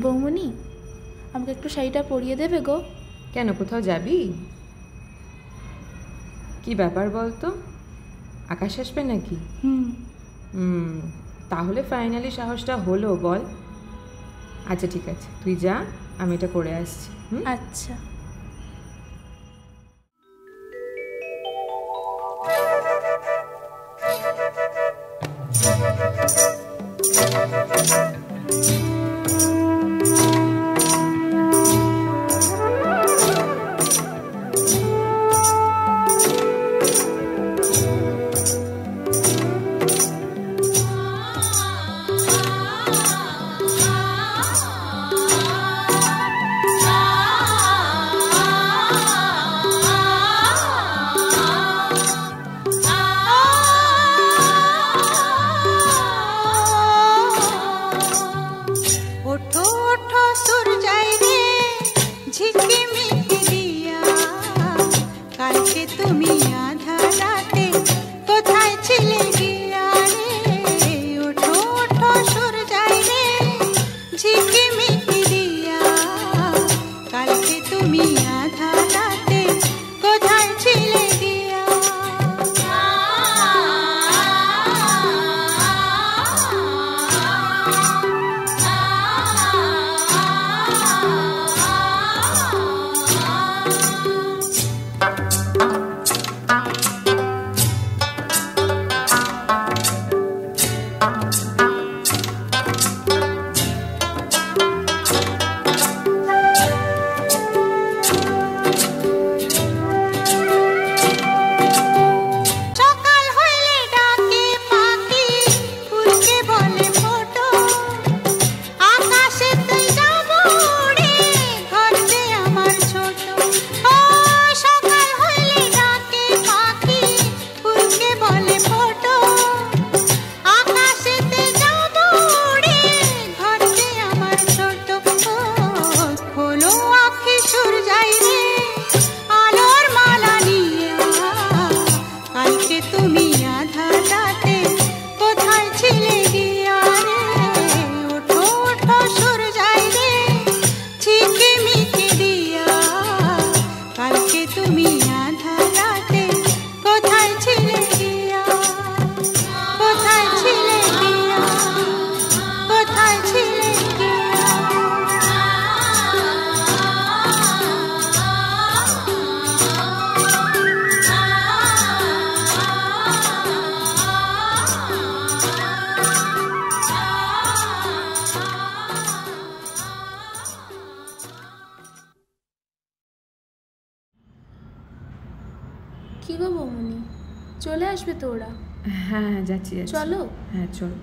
বৌমনি, আমাকে একটু শাড়িটা পরিয়ে দেবে গো? কেন, কোথাও যাবি? কি ব্যাপার বলতো? আকাশ আসবে নাকি? তাহলে ফাইনালি সাহসটা হলো বল। আচ্ছা ঠিক আছে, তুই যা, আমি এটা করে আসছি। আচ্ছা। কি গো বৌমনি, চলে আসবে তো ওরা? হ্যাঁ হ্যাঁ, যাচ্ছি। চলো। হ্যাঁ চলো।